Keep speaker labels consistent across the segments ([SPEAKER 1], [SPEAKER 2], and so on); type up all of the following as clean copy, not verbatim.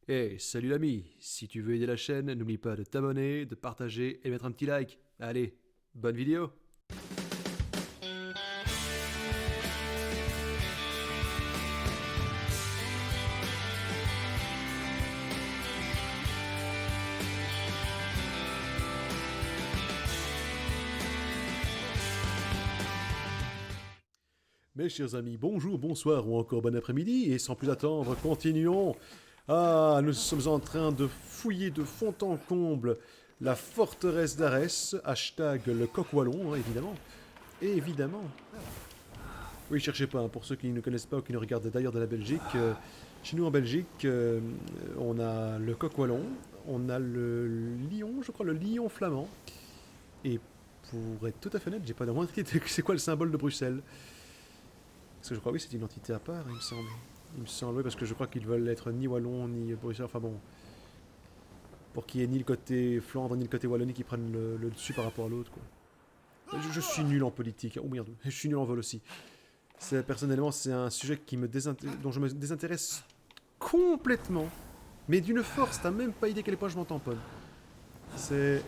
[SPEAKER 1] Hey, salut l'ami, si tu veux aider la chaîne, n'oublie pas de t'abonner, de partager et mettre un petit like. Allez, bonne vidéo. Mes chers amis, bonjour, bonsoir ou encore bon après-midi, et sans plus attendre, continuons. Ah, nous sommes en train de fouiller de fond en comble la forteresse d'Arès, hashtag le coq wallon, hein, évidemment. Et évidemment. Oui, cherchez pas, hein, pour ceux qui ne connaissent pas ou qui nous regardent d'ailleurs de la Belgique, chez nous en Belgique, on a le coq wallon, on a le lion, je crois, le lion flamand, et pour être tout à fait honnête, j'ai pas la moindre idée de c'est quoi le symbole de Bruxelles. Parce que je crois, oui, c'est une entité à part, il me semble. Il me semble, oui, parce que je crois qu'ils veulent être ni Wallon, ni Bruxelles. Enfin bon, pour qu'il y ait ni le côté Flandre, ni le côté Wallonie qui prennent le dessus par rapport à l'autre, quoi. Je suis nul en politique. Oh merde, je suis nul en vol aussi. Personnellement, c'est un sujet dont je me désintéresse complètement. Mais d'une force, t'as même pas idée à quel point je m'en tamponne. C'est.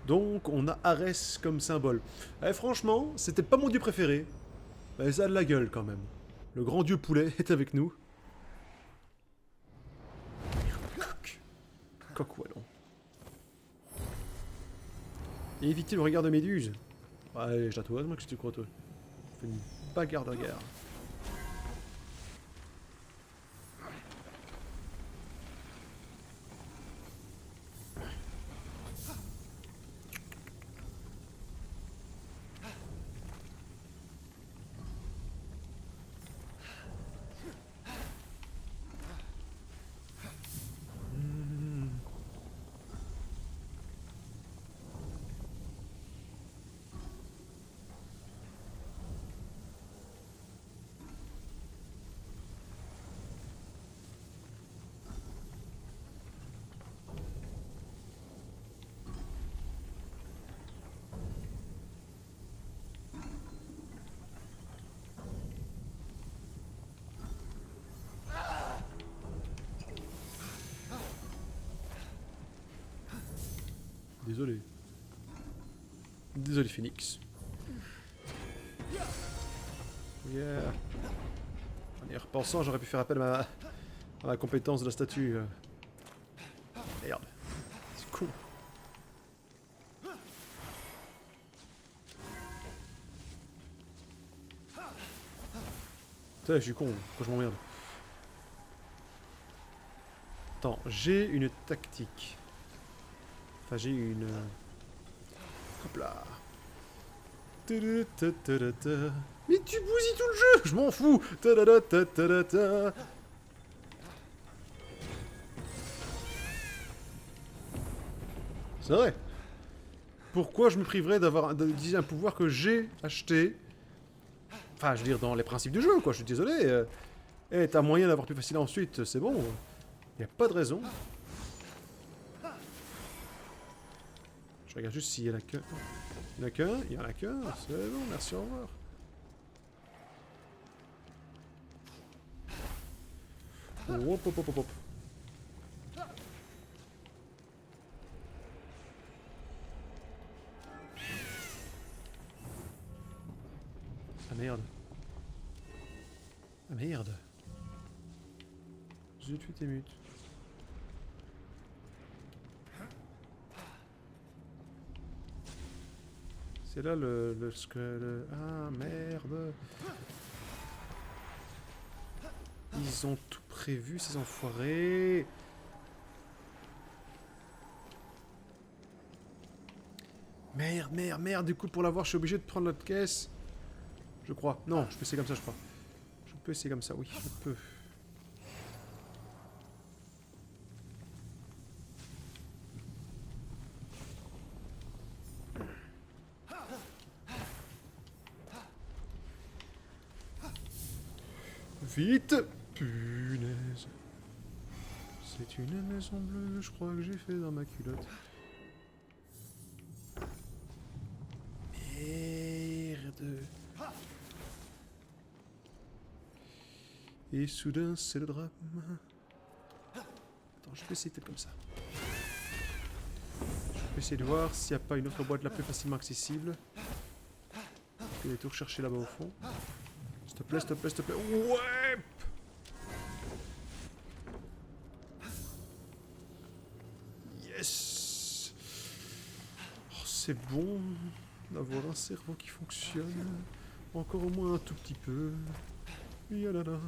[SPEAKER 1] Donc, on a Arès comme symbole. Eh, franchement, c'était pas mon dieu préféré. Mais ça a de la gueule quand même. Le grand dieu poulet est avec nous. Coq. Coq wallon. Et évitez le regard de méduse. Ouais, je t'attends, moi que je te crois, toi. On fait une bagarre de regard. Désolé. Désolé, Phoenix. Yeah. En y repensant, j'aurais pu faire appel à ma compétence de la statue. Merde. C'est con. Putain, je suis con. Pourquoi je m'emmerde? Attends, j'ai une tactique. Enfin, j'ai une. Hop là. Ta-da-ta-ta-ta-ta. Mais tu bousilles tout le jeu. Je m'en fous. Ta-da-da-ta-ta-ta-ta. C'est vrai. Pourquoi je me priverais d'utiliser un pouvoir que j'ai acheté? Enfin, je veux dire, dans les principes du jeu, quoi. Je suis désolé. Eh, t'as moyen d'avoir plus facile ensuite, c'est bon. Y a pas de raison. Je regarde juste s'il y en a qu'un. Il y en a qu'un, il y en a qu'un. C'est bon, merci, au revoir. Hop, hop, hop, hop, hop. Ah merde. Ah merde. Zut, tu t'es mute. C'est là Ah merde. Ils ont tout prévu, ces enfoirés. Merde, merde, merde. Du coup, pour l'avoir, je suis obligé de prendre l'autre caisse. Je crois. Non, je peux essayer comme ça, je crois. Je peux essayer comme ça, oui, je peux. Vite. Punaise. C'est une maison bleue, je crois que j'ai fait dans ma culotte. Merde. Et soudain, c'est le drame. Attends, je vais essayer peut-être comme ça. Je vais essayer de voir s'il n'y a pas une autre boîte là plus facilement accessible. Je vais tout rechercher là-bas au fond. S'il te plaît, s'il te plaît, s'il te plaît. Ouais! Yes! Oh, c'est bon d'avoir un cerveau qui fonctionne. Encore au moins un tout petit peu. Yalala,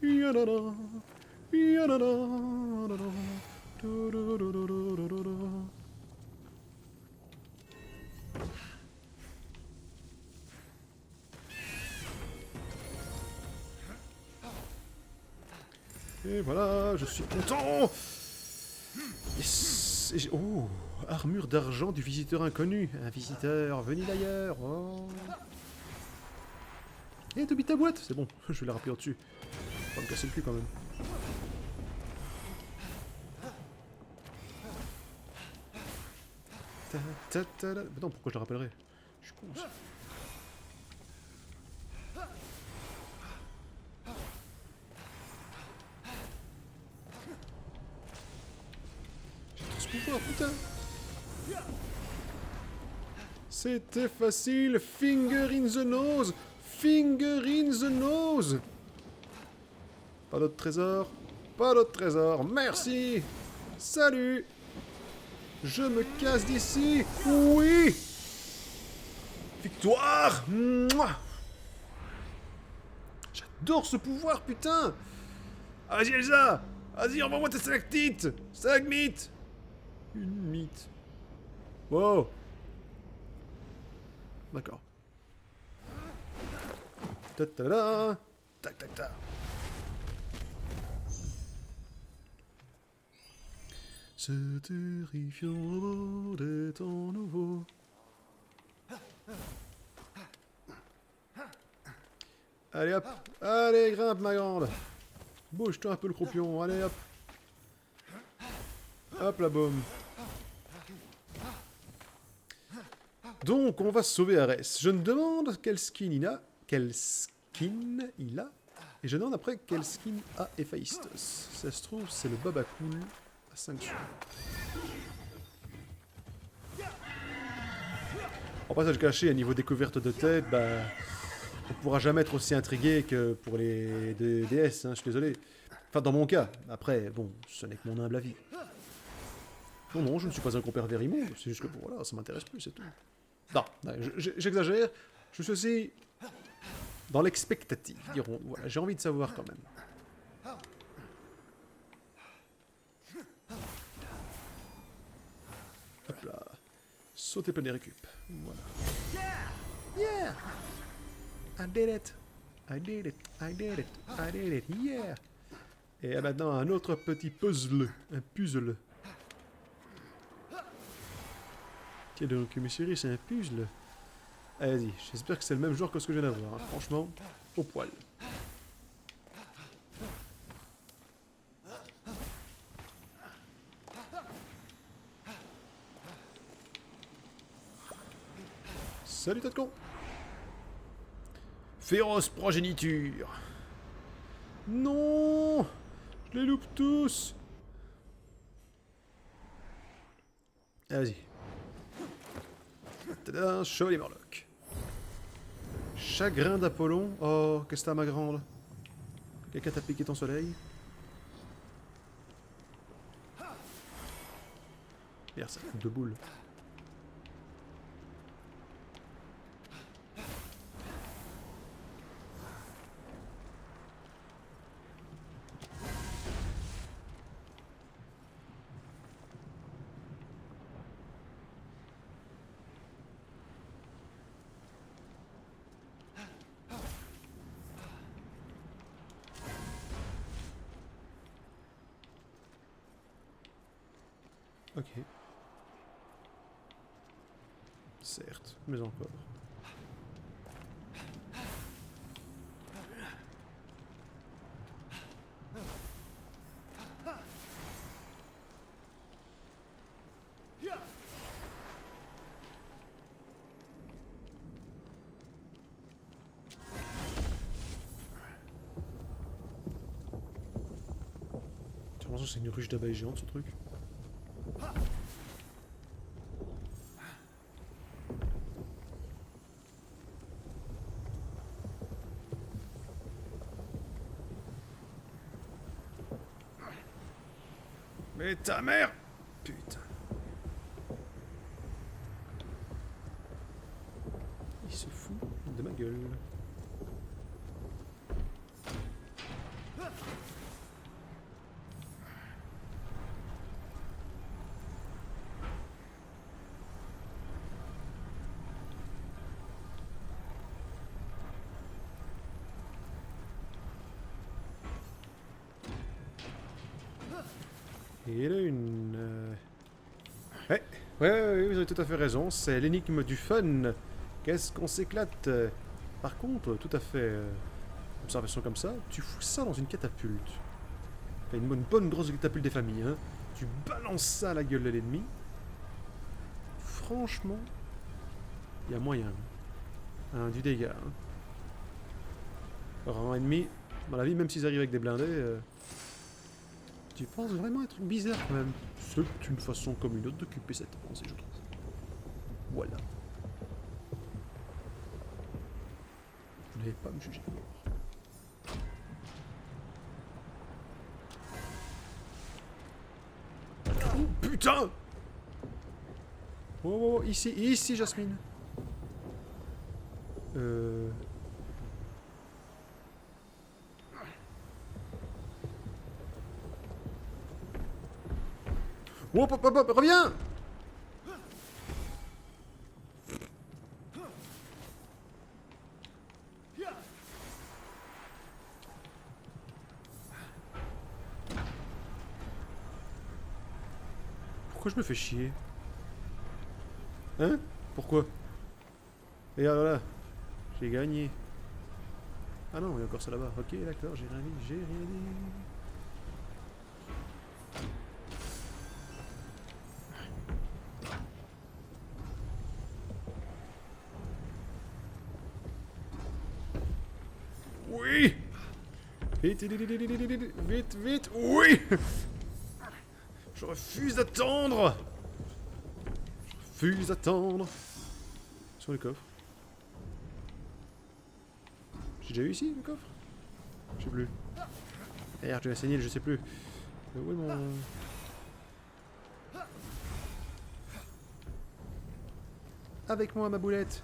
[SPEAKER 1] yalala, yalala, et voilà, je suis content. Yes. Oh, armure d'argent du visiteur inconnu. Un visiteur venu d'ailleurs. Oh. Et t'habites ta boîte, c'est bon, je vais la rappeler au-dessus. Pas me casser le cul quand même. Non, pourquoi je la rappellerai? Je suis con aussi. J'ai trop ce pouvoir, putain. C'était facile, finger in the nose. Finger in the nose. Pas d'autre trésor. Pas d'autre trésor. Merci. Salut. Je me casse d'ici. Oui. Victoire. Mouah. J'adore ce pouvoir, putain. Vas-y, Elsa. Vas-y, envoie-moi tes stalactites. Stalagmites. Une mythe. Wow. D'accord. Ta-ta-da. Tac, tac, tac. Ce terrifiant robot des temps nouveaux. Allez hop, allez grimpe ma grande. Bouge-toi un peu le croupion, allez hop. Hop la bombe. Donc on va sauver Arès. Je me demande quel skin il a. Quel skin il a. Et je demande après quel skin a Héphaïstos. Si ça se trouve c'est le Baba Cool à 5 sous. En passage caché, à niveau découverte de tête, bah... on pourra jamais être aussi intrigué que pour les DS, hein, je suis désolé. Enfin, dans mon cas. Après, bon, ce n'est que mon humble avis. Non, non, je ne suis pas un compère immonde, c'est juste que, bon, voilà, ça m'intéresse plus, c'est tout. Non, j'exagère. Je suis aussi dans l'expectative, dirons. Voilà, j'ai envie de savoir quand même. Hop là. Sauter plein des récup. Voilà. Yeah! I did it. I did it. I did it. I did it. Yeah! Et maintenant, un autre petit puzzle. Un puzzle. Tiens donc, mes chéris, c'est un puzzle. Allez-y, j'espère que c'est le même genre que ce que je viens d'avoir. Hein. Franchement, au poil. Salut, tête con! Féroce progéniture! Non! Je les loupe tous! Vas-y. Tada, chevalier Morlock. Chagrin d'Apollon. Oh, qu'est-ce que t'as, ma grande? Quelqu'un t'a piqué ton soleil? Merde, ça coupe de boule. Ok. Certes, mais encore. l'impression que c'est une ruche d'abeilles géante ce truc. Mais ta mère! Putain. Il se fout de ma gueule. Et là une... Ouais, vous avez tout à fait raison, c'est l'énigme du fun. Qu'est-ce qu'on s'éclate. Par contre, tout à fait... observation comme ça, tu fous ça dans une catapulte. Enfin, une bonne grosse catapulte des familles, hein. Tu balances ça à la gueule de l'ennemi. Franchement, il y a moyen. Hein, du dégât. Hein. Alors, un ennemi, dans la vie, même s'ils arrivent avec des blindés... tu penses vraiment un truc bizarre quand même. C'est une façon comme une autre d'occuper cette pensée, je trouve. Voilà. Vous n'allez pas me juger. Oh putain! Oh, ici, Jasmine. Hop, reviens! Pourquoi je me fais chier? Hein? Pourquoi? Et alors là, j'ai gagné. Ah non, il y a encore ça là-bas. Ok, d'accord, j'ai rien dit. Oui! Vite, oui! Je refuse d'attendre! Sur le coffre. J'ai déjà eu ici, le coffre? Je sais plus. Merde, je vais saigner, je sais plus. Où est mon... Avec moi, ma boulette!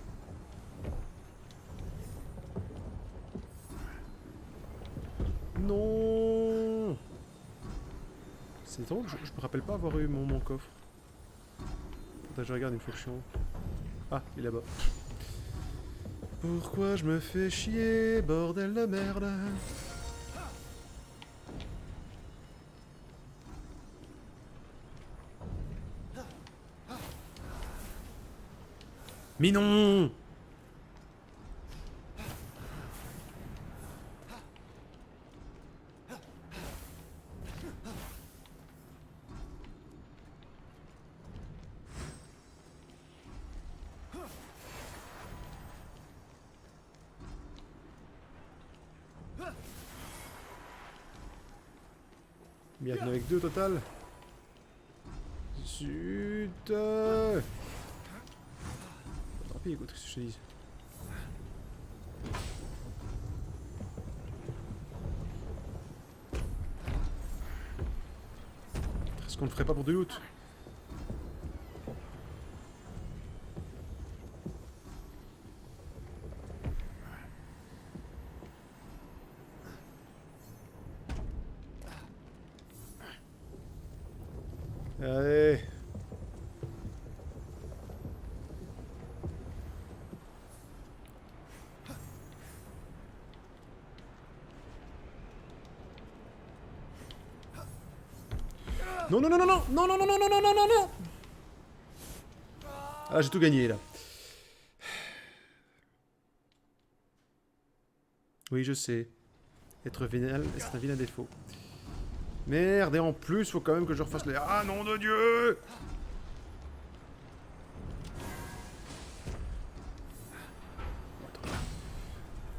[SPEAKER 1] Non! C'est drôle, je me rappelle pas avoir eu mon coffre. Attends, je regarde une fois que je suis en haut. Ah, il est là-bas. Pourquoi je me fais chier, bordel de merde? Mais non! Il y en a avec deux au total. Zut! Tant pis, écoute, qu'est-ce que je te dis? Est-ce qu'on le ferait pas pour du loot? Allez! Non, non, non, non, non, non, non, non, non, non, non, non, non, non. Ah, j'ai tout gagné, là. Oui, je sais. Être vénal, c'est un vilain défaut. Merde, et en plus, faut quand même que je refasse les... Ah, nom de Dieu!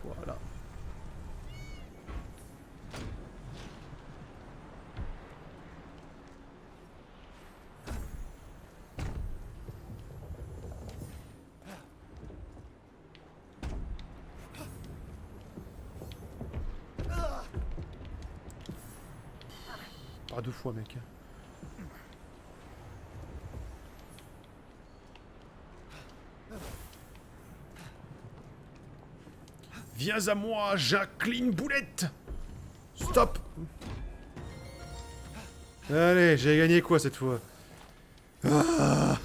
[SPEAKER 1] Voilà. Pas 2 fois, mec. Viens à moi, Jacqueline Boulette. Stop. Allez, j'ai gagné quoi cette fois? Ah,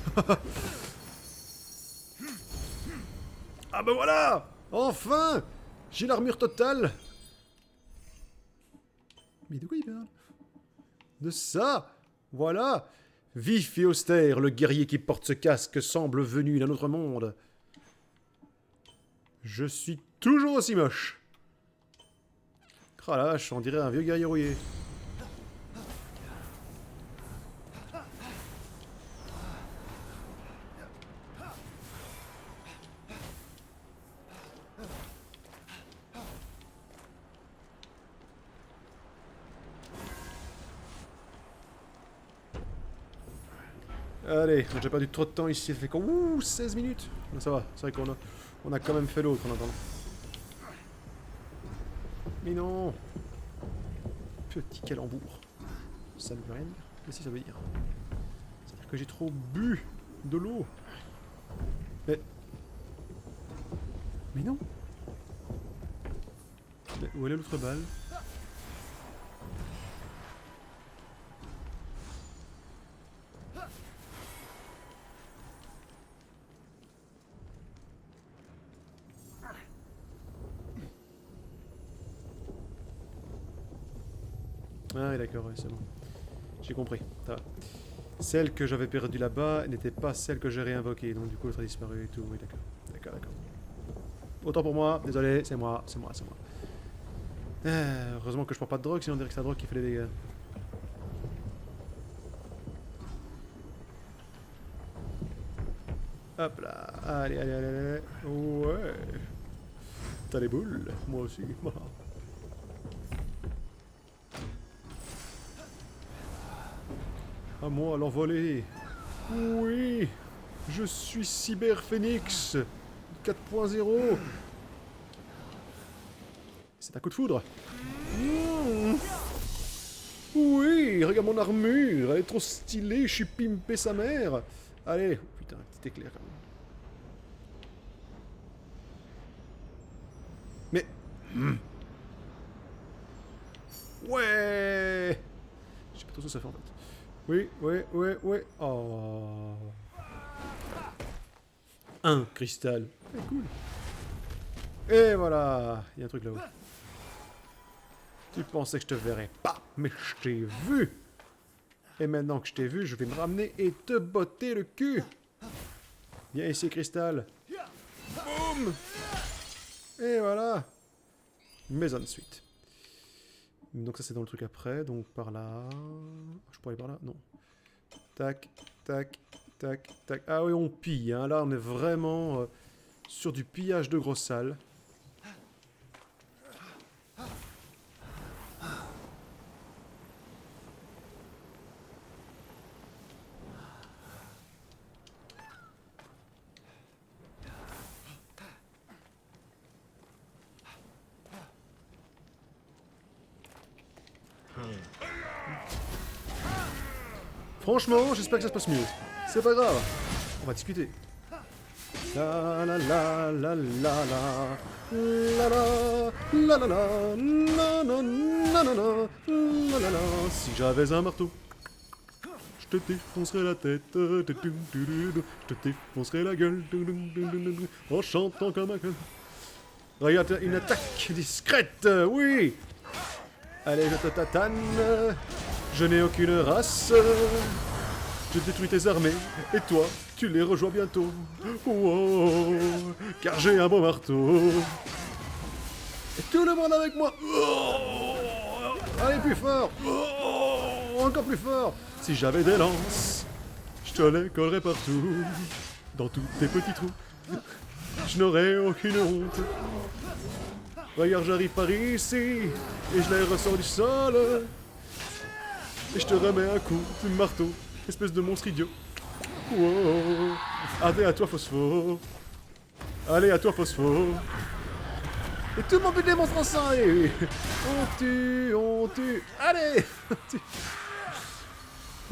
[SPEAKER 1] ah bah voilà. Enfin, j'ai l'armure totale. Mais de quoi il parle? De ça. Voilà. Vif et austère, le guerrier qui porte ce casque semble venu d'un autre monde. Je suis toujours aussi moche. Oh la vache, on dirait un vieux guerrier rouillé. Allez, j'ai perdu trop de temps ici, ça fait quoi? Ouh, 16 minutes. Mais ça va, c'est vrai qu'on a quand même fait l'autre en attendant. Mais non. Petit calembour. Ça ne veut rien dire. Mais si, ça veut dire. C'est-à-dire que j'ai trop bu de l'eau. Mais non. Mais où est l'autre balle? Ah oui, d'accord, ouais, c'est bon. J'ai compris, ça va. Celle que j'avais perdue là-bas n'était pas celle que j'ai réinvoquée, donc du coup l'autre a disparu et tout, oui d'accord. D'accord, d'accord. Autant pour moi, désolé, c'est moi. Heureusement que je prends pas de drogue, sinon on dirait que c'est la drogue qui fait les dégâts. Hop là, allez. Ouais. T'as les boules, moi aussi. À moi, l'envolée. Oui, je suis Cyber Phoenix 4.0. C'est un coup de foudre. Mmh. Oui, regarde mon armure, elle est trop stylée, je suis pimpé sa mère. Allez, oh, putain, petit éclair quand même. Mais... Ouais. Je sais pas trop ce que ça fait en fait. Oui. Oh. Un cristal. Cool. Et voilà. Il y a un truc là-haut. Tu pensais que je te verrais pas, mais je t'ai vu. Et maintenant que je t'ai vu, je vais me ramener et te botter le cul. Viens ici, cristal. Boum. Et voilà. Mais ensuite. Donc ça c'est dans le truc après, donc par là... Je pourrais aller par là? Non. Tac. Ah oui, on pille, hein. Là on est vraiment sur du pillage de grosses salles. Franchement, j'espère que ça se passe mieux. C'est pas grave. On va discuter. La la la la la la la la la la la. Si j'avais un marteau, je te défoncerais la tête. Je te défoncerais la gueule. En chantant comme un gueule. Regarde, une attaque discrète, oui. Allez, je te tatane. Je n'ai aucune race. Je détruis tes armées. Et toi, tu les rejoins bientôt. Wow, car j'ai un beau marteau. Et tout le monde avec moi. Oh, allez, plus fort. Oh, encore plus fort. Si j'avais des lances, je te les collerais partout. Dans tous tes petits trous. Je n'aurais aucune honte. Regarde, j'arrive par ici. Et je les ressors du sol. Et je te remets un coup de marteau, espèce de monstre idiot. Wow. Allez, à toi, Phospho. Allez, à toi, Phospho. Et tout le monde peut des monstres ensemble. On tue. Allez.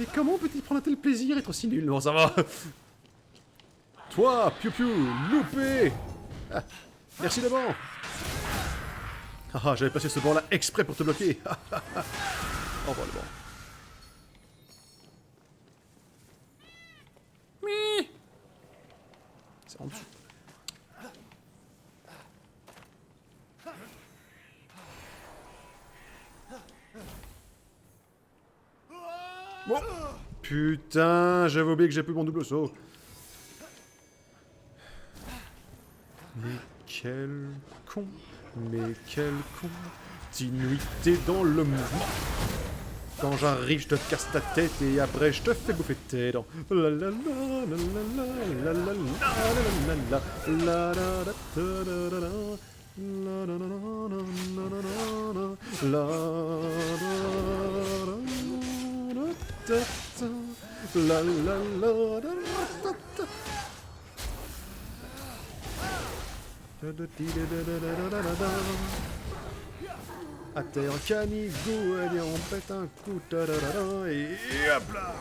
[SPEAKER 1] Mais comment peut-il prendre un tel plaisir, être aussi nul? Bon, ça va. Toi, Piu Piu, loupé. Ah, merci d'abord. Ah, j'avais passé ce bord-là exprès pour te bloquer. Au revoir le bord. Oui. C'est en dessous. Bon. Putain, j'avais oublié que j'ai plus mon double saut. Mais quel con. Mais quel continuité dans le mouvement. Quand j'arrive, je te casse ta tête et après je te fais bouffer tes dents. La la la la la la la la la la à terre, canigo, allez, on pète un coup, et hop là.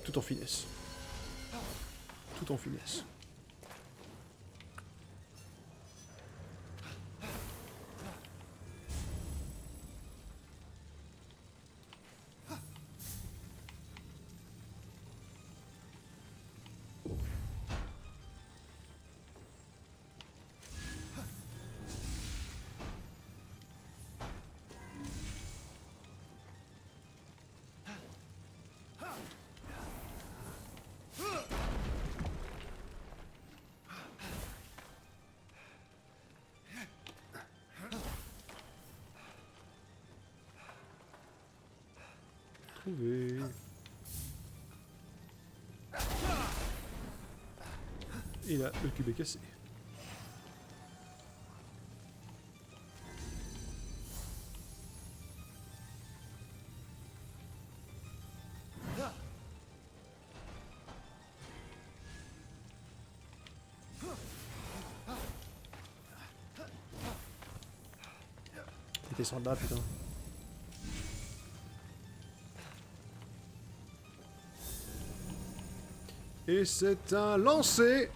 [SPEAKER 1] Tout en finesse. Tout en finesse. Trouvé. Et là, le cube est cassé. Il était sans là, putain. Et c'est un lancer.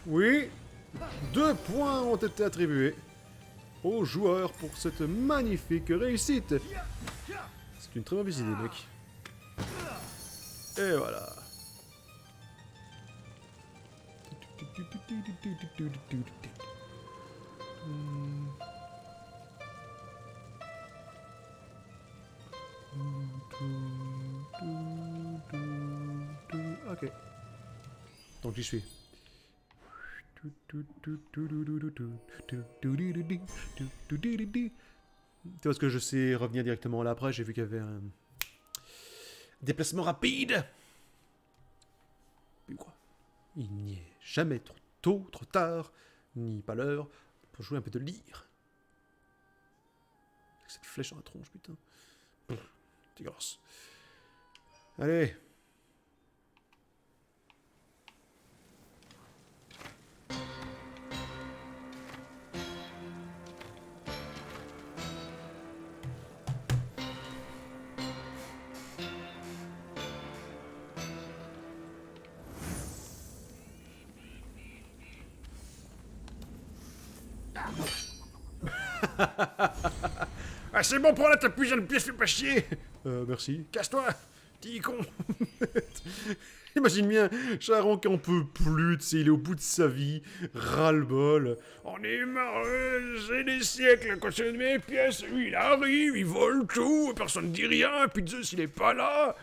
[SPEAKER 1] Oui. 2 points ont été attribués aux joueurs pour cette magnifique réussite. C'est une très mauvaise idée, mec. Et voilà. Ok. Donc j'y suis. Tu vois ce que je sais revenir directement là après, j'ai vu qu'il y avait un déplacement rapide. Puis quoi? Il n'y est jamais trop tôt, trop tard, ni pas l'heure pour jouer un peu de lyre. Cette flèche dans la tronche, putain. Dégueulasse. Allez. Ah, c'est bon, prends là ta putain de pièce, fais pas chier. Merci. Casse-toi, petit con. Imagine bien, Charon qui en peut plus, tu sais, il est au bout de sa vie, ras-le-bol. On est marre, c'est des siècles, quand c'est de mes pièces, lui il arrive, il vole tout, personne ne dit rien, puis Zeus il est pas là,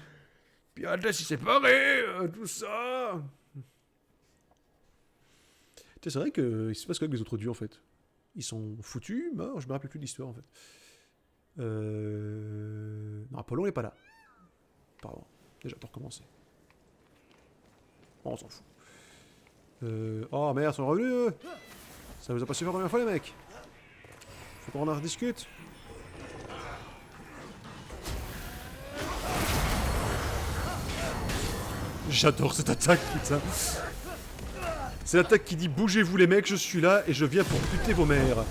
[SPEAKER 1] puis Atlas il s'est barré, tout ça. Tu sais, c'est vrai qu'il se passe quoi avec les autres dieux en fait? Ils sont foutus, morts, je me rappelle plus de l'histoire en fait. Non, Apollon n'est pas là. Pardon, déjà pour commencer. Bon, on s'en fout. Oh merde, ils sont revenus eux. Ça vous a pas suffi la première fois les mecs? Faut qu'on en rediscute. J'adore cette attaque, putain. C'est l'attaque qui dit bougez-vous les mecs, je suis là et je viens pour buter vos mères.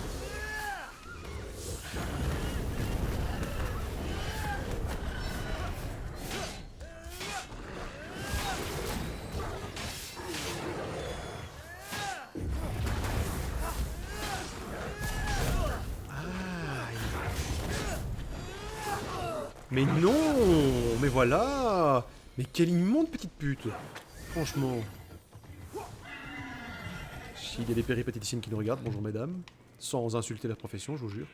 [SPEAKER 1] Mais non! Mais voilà! Mais quelle immonde petite pute! Franchement. S'il y a des péripatéticiennes qui nous regardent, bonjour mesdames. Sans insulter la profession, je vous jure.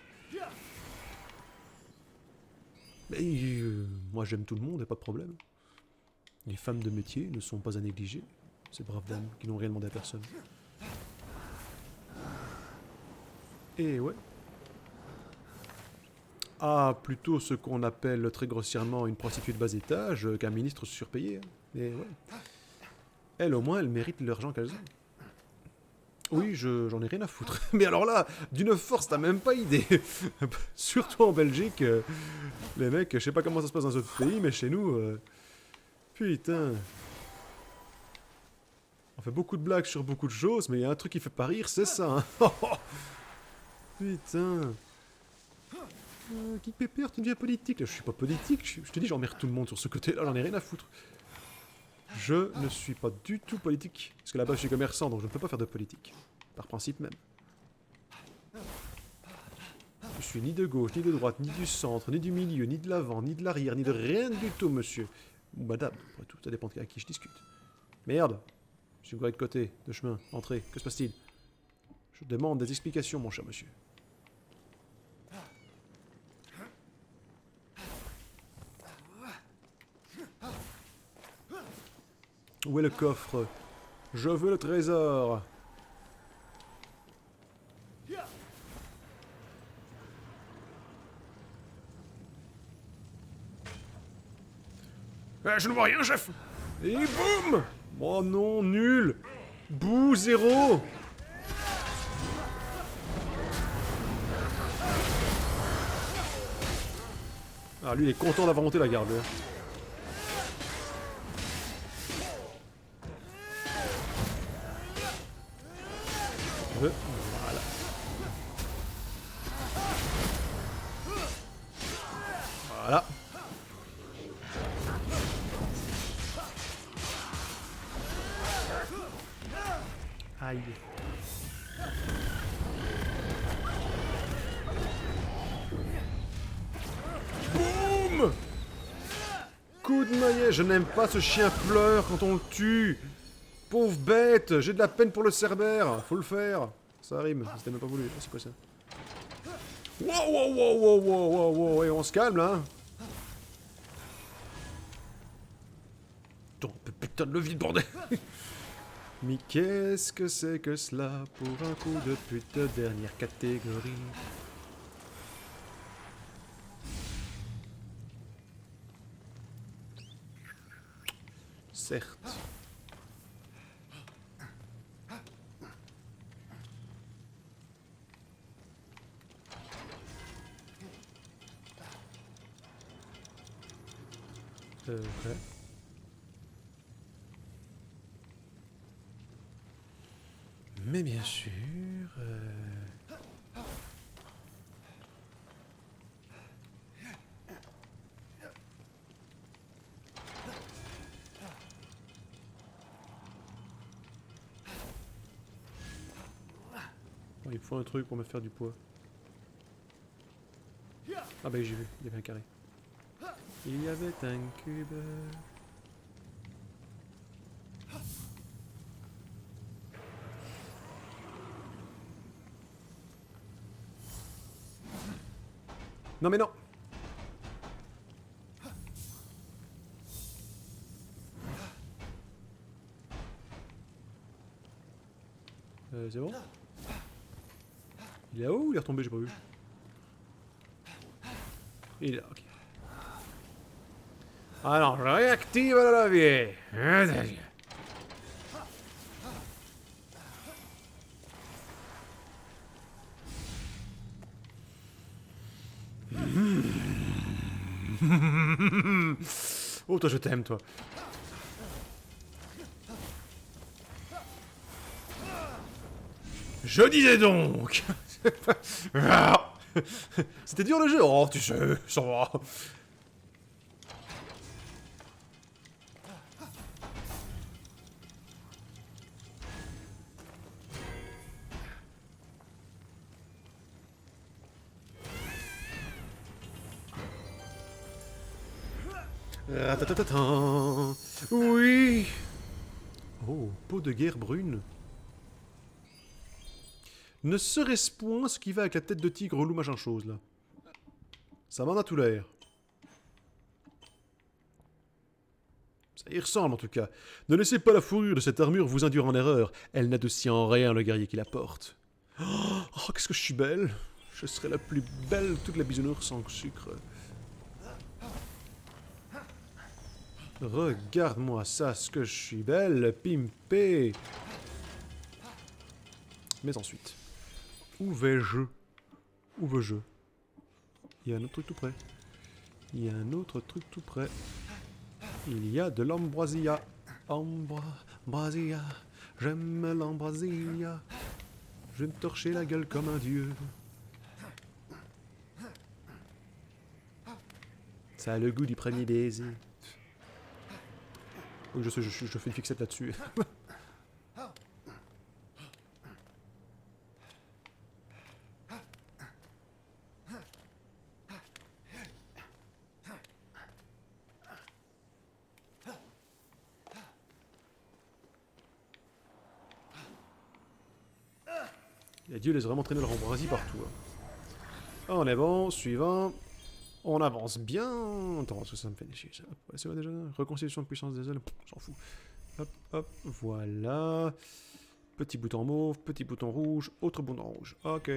[SPEAKER 1] Mais moi j'aime tout le monde, y a pas de problème. Les femmes de métier ne sont pas à négliger. Ces braves dames qui n'ont rien demandé à personne. Et ouais. Ah, plutôt ce qu'on appelle très grossièrement une prostituée de bas étage qu'un ministre surpayé. Hein. Mais ouais. Elle, au moins, elle mérite l'argent qu'elles ont. Oui, j'en ai rien à foutre. Mais alors là, d'une force, t'as même pas idée. Surtout en Belgique, les mecs, je sais pas comment ça se passe dans d'autres pays, mais chez nous... putain. On fait beaucoup de blagues sur beaucoup de choses, mais il y a un truc qui fait pas rire, c'est ça. Hein. Putain. Qui pépère, tu deviens politique. Là, je suis pas politique, je te dis, j'emmerde tout le monde sur ce côté-là, j'en ai rien à foutre. Je ne suis pas du tout politique. Parce que là-bas, je suis commerçant, donc je ne peux pas faire de politique. Par principe même. Je suis ni de gauche, ni de droite, ni du centre, ni du milieu, ni de l'avant, ni de l'arrière, ni de rien du tout, monsieur. Ou madame, après tout, ça dépend à qui je discute. Merde. Je suis de côté, de chemin, entrée, que se passe-t-il? Je demande des explications, mon cher monsieur. Où est le coffre? Je veux le trésor. Je ne vois rien, chef. Et boum. Oh non, nul. Bouh, 0. Ah, lui, il est content d'avoir monté la garde. Voilà. Voilà. Aïe. Boum! Coup de maillet, je n'aime pas ce chien pleure quand on le tue. Pauvre bête, j'ai de la peine pour le cerbère, faut le faire. Ça rime, c'était même pas voulu, c'est quoi ça? Wow, wow, wow, wow, wow, wow, wow, et on se calme là. Putain de levier de bordel. Mais qu'est-ce que c'est que cela pour un coup de pute de dernière catégorie? Certes. Ouais. Mais bien sûr... Bon, il faut un truc pour me faire du poids. Ah bah j'ai vu, il y avait un carré. Il y avait un cube... Non mais non. C'est bon? Il est là-haut ou il est retombé? J'ai pas vu. Il est là, ok. Alors, je réactive le levier. Oh, toi, je t'aime, toi. Je disais donc. C'était dur le jeu. Oh, tu sais, ça va. Ratatatatan. Oui. Oh, peau de guerre brune. Ne serait-ce point ce qui va avec la tête de tigre ou loup machin chose là? Ça m'en a tout l'air. Ça y ressemble en tout cas. Ne laissez pas la fourrure de cette armure vous induire en erreur. Elle n'adoucit en rien le guerrier qui la porte. Oh, qu'est-ce que je suis belle. Je serai la plus belle de toute la bisounours sans sucre. Regarde-moi ça, ce que je suis belle, pimpée. Mais ensuite, où vais-je? Où veux-je? Il y a un autre truc tout près. Il y a un autre truc tout près. Il y a de l'ambroisia. Ambroisia. J'aime l'ambroisia. Je vais me torcher la gueule comme un dieu. Ça a le goût du premier baiser. Oui, je sais, je fais une fixette là-dessus. Les dieux laissent vraiment traîner leur ambroisie partout. Hein. On est bon, suivant. On avance bien. Attends, ça me fait chier. C'est quoi déjà? Reconstitution de puissance des ailes. J'en fous. Hop, hop, voilà. Petit bouton mauve, petit bouton rouge, autre bouton rouge. Ok.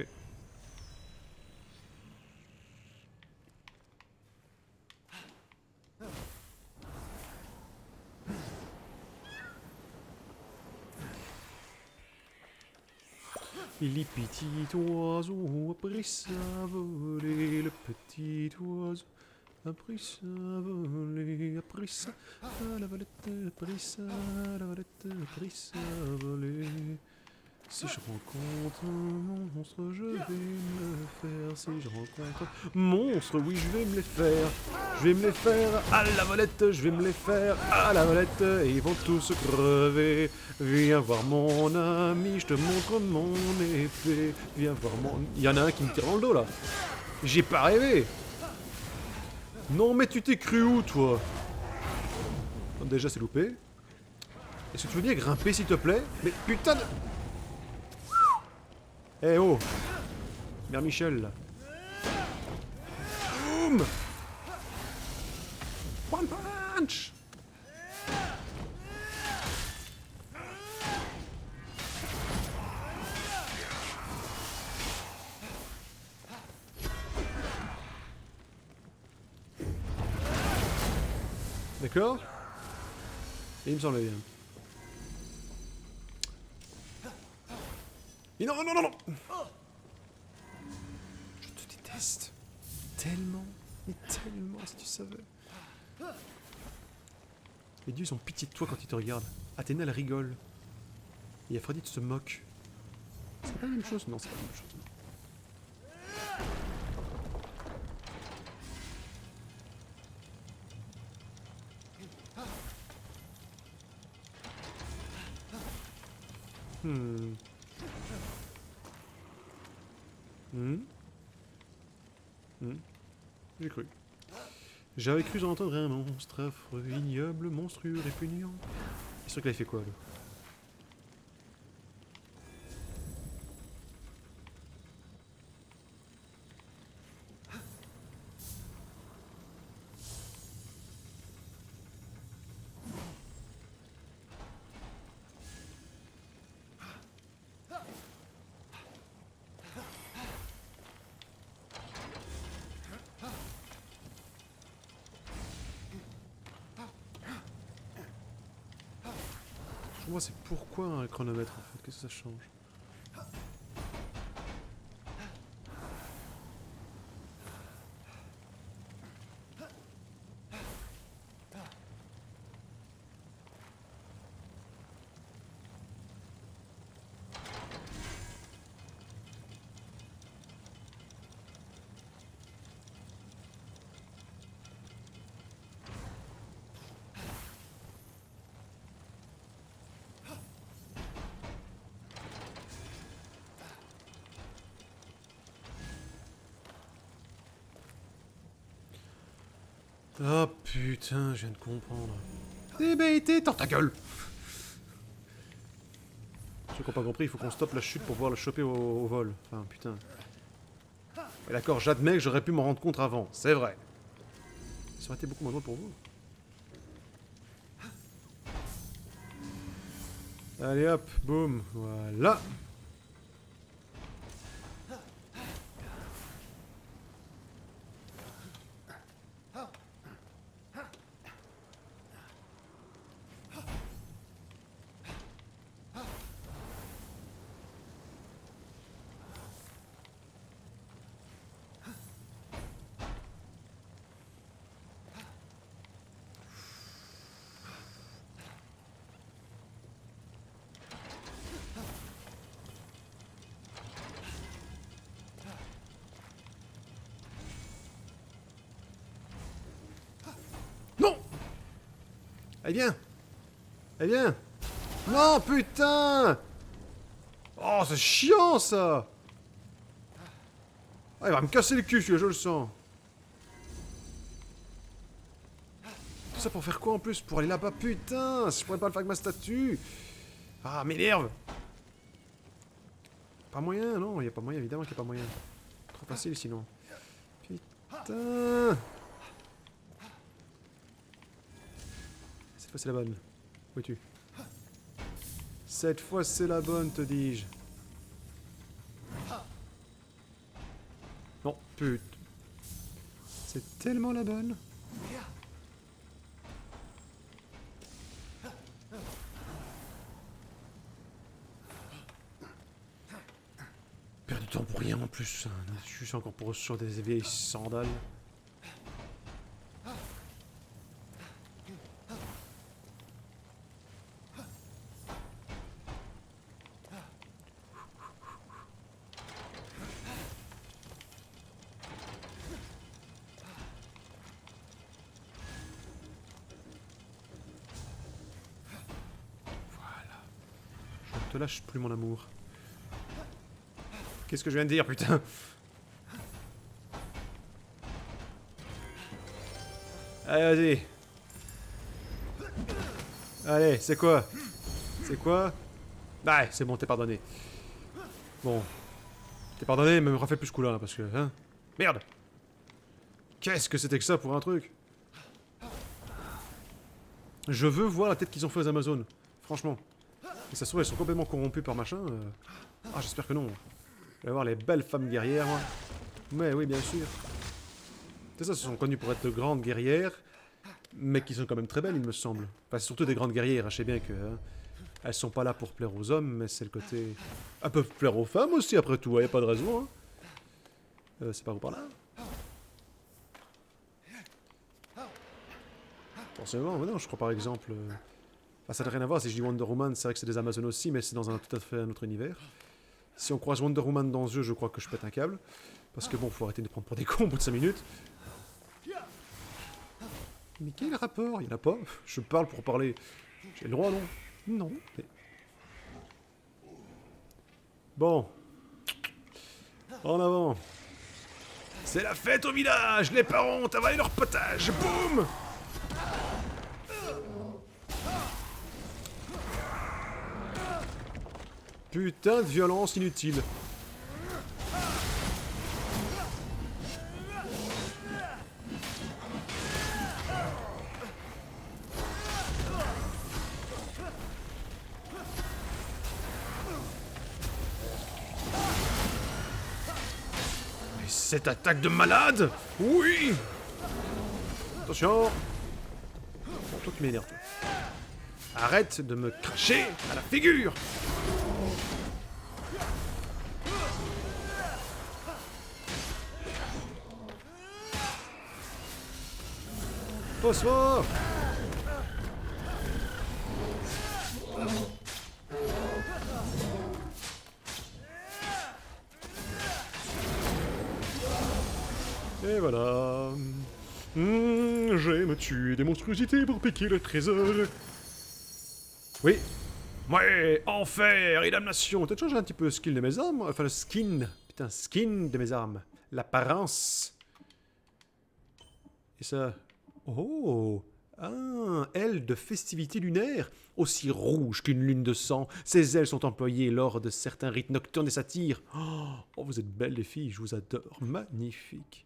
[SPEAKER 1] Les petits oiseaux a pris ça à voler, le petit oiseau a pris ça à voler, a pris ça à la volette, a pris ça à la volette, a pris ça à voler. Si je rencontre un monstre, je vais me le faire. Si je rencontre un monstre, oui, je vais me les faire. Je vais me les faire à la volette, je vais me les faire à la volette. Et ils vont tous crever. Viens voir mon ami, je te montre mon épée. Viens voir mon... Il y en a un qui me tire dans le dos, là. J'ai pas rêvé. Non, mais tu t'es cru où, toi? Déjà, c'est loupé. Est-ce que tu veux bien grimper, s'il te plaît? Mais putain de... Eh oh! Mère Michel là. Boum! One punch! D'accord? Et il me semble bien. Mais non, non, non, non! Je te déteste. Tellement, mais tellement, si tu savais. Les dieux, ils ont pitié de toi quand ils te regardent. Athéna, elle rigole. Et Aphrodite se moque. C'est pas la même chose? Non, c'est pas la même chose. J'ai cru. J'avais cru entendre un monstre affreux, ignoble, monstrueux, répugnant. C'est sûr qu'il avait fait quoi, là? Moi, c'est pourquoi un chronomètre en fait? Qu'est-ce que ça change? Oh putain, je viens de comprendre. DBT, dans ta gueule! Ceux qui n'ont pas compris, il faut qu'on stoppe la chute pour pouvoir le choper au vol. Enfin, putain. Et d'accord, j'admets que j'aurais pu m'en rendre compte avant, c'est vrai. Ça aurait été beaucoup moins drôle pour vous. Allez hop, boum, voilà. Non! Eh bien! Eh bien! Non, putain! Oh, c'est chiant, ça! Ah, il va me casser le cul, celui-là, je le sens. Tout ça pour faire quoi, en plus? Pour aller là-bas, putain! Je pourrais pas le faire avec ma statue! Ah, m'énerve! Pas moyen, non, il y a pas moyen, évidemment qu'il n'y a pas moyen. Trop facile, sinon. Putain! Cette fois, c'est la bonne. Où es-tu? Cette fois, c'est la bonne, te dis-je. Non, putain. C'est tellement la bonne. Perds du temps pour rien en plus. Je suis encore pour sur des vieilles sandales. Je te lâche plus, mon amour. Qu'est-ce que je viens de dire, putain? Allez, vas-y. Allez, c'est quoi? C'est quoi? Ouais, c'est bon, t'es pardonné. Bon. T'es pardonné, mais me refais plus ce coup-là, parce que... Hein? Merde! Qu'est-ce que c'était que ça pour un truc? Je veux voir la tête qu'ils ont fait aux Amazones. Franchement. Et ça se trouve, elles sont complètement corrompues par machin. Ah, j'espère que non. Je vais voir les belles femmes guerrières, moi. Mais oui, bien sûr. C'est ça, elles sont connues pour être de grandes guerrières, mais qui sont quand même très belles, il me semble. Enfin, c'est surtout des grandes guerrières, hein. Je sais bien que... Hein, elles sont pas là pour plaire aux hommes, mais c'est le côté... Elles peuvent plaire aux femmes aussi, après tout, y a pas de raison, hein. C'est par où, par là? Forcément, mais non, je crois par exemple... Bah, ça n'a rien à voir, si je dis Wonder Woman, c'est vrai que c'est des Amazones aussi, mais c'est dans un tout à fait un autre univers. Si on croise Wonder Woman dans ce jeu, je crois que je pète un câble. Parce que bon, faut arrêter de prendre pour des cons au bout de 5 minutes. Mais quel rapport? Il n'y en a pas. Je parle pour parler. J'ai le droit, non? Non. Mais... Bon. En avant. C'est la fête au village. Les parents ont avalé leur potage. Boum! Putain de violence inutile. Mais cette attaque de malade! Oui! Attention! Bon, toi tu m'énerves, toi. Arrête de me cracher à la figure! Phosphore! Et voilà. J'aime tuer des monstruosités pour piquer le trésor. Oui. Ouais, enfer et damnation. Peut-être changer un petit peu le skill de mes armes. Enfin, le skin. Putain, skin de mes armes. L'apparence. Et ça. Oh! Un aile de festivité lunaire, aussi rouge qu'une lune de sang. Ces ailes sont employées lors de certains rites nocturnes et satires. Oh, vous êtes belles les filles, je vous adore. Magnifique.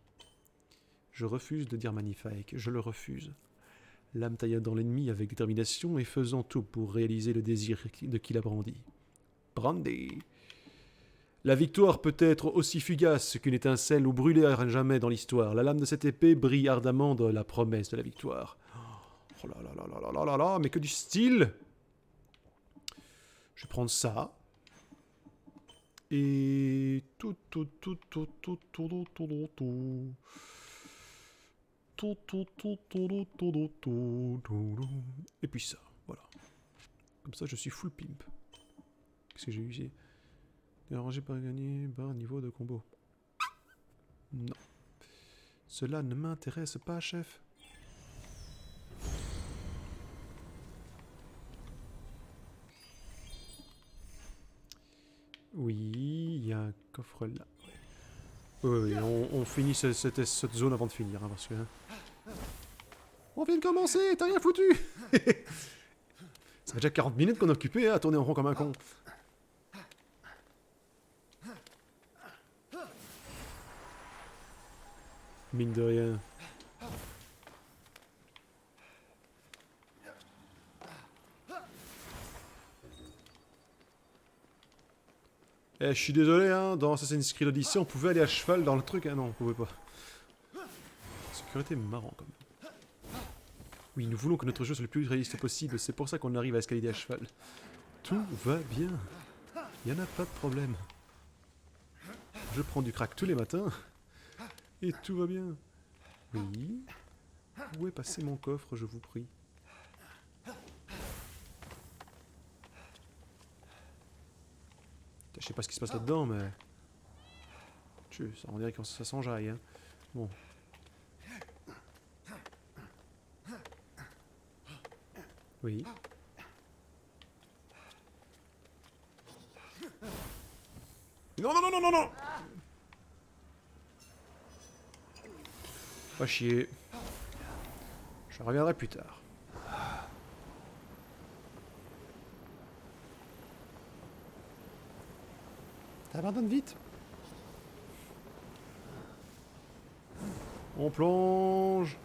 [SPEAKER 1] Je refuse de dire magnifique, je le refuse. L'âme tailla dans l'ennemi avec détermination et faisant tout pour réaliser le désir de qui la brandit. Brandy. La victoire peut être aussi fugace qu'une étincelle ou brûlée à jamais dans l'histoire. La lame de cette épée brille ardemment de la promesse de la victoire. Oh là là là là là là là là, mais que du style! Je vais prendre ça. Et... Et puis ça, voilà. Comme ça, je suis full pimp. Qu'est-ce que j'ai eu? J'ai dérangé par gagner par niveau de combo. Non. Cela ne m'intéresse pas, chef. Oui, il y a un coffre là. Oui, on finit cette zone avant de finir, hein, parce que... On vient de commencer, t'as rien foutu. Ça fait déjà 40 minutes qu'on est occupé, hein, à tourner en rond comme un con. Mine de rien. Eh, je suis désolé, hein, dans Assassin's Creed Odyssey, on pouvait aller à cheval dans le truc, hein, non, on pouvait pas. La sécurité est marrant, quand même. Oui, nous voulons que notre jeu soit le plus réaliste possible, c'est pour ça qu'on arrive à escalader à cheval. Tout va bien. Il n'y en a pas de problème. Je prends du crack tous les matins, et tout va bien. Oui. Où est passé mon coffre, je vous prie? Je sais pas ce qui se passe là-dedans, mais... On dirait que ça s'enjaille, hein. Bon. Oui. Non, non, non, non, non, non! Pas chier. Je reviendrai plus tard. T'abandonnes vite. On plonge.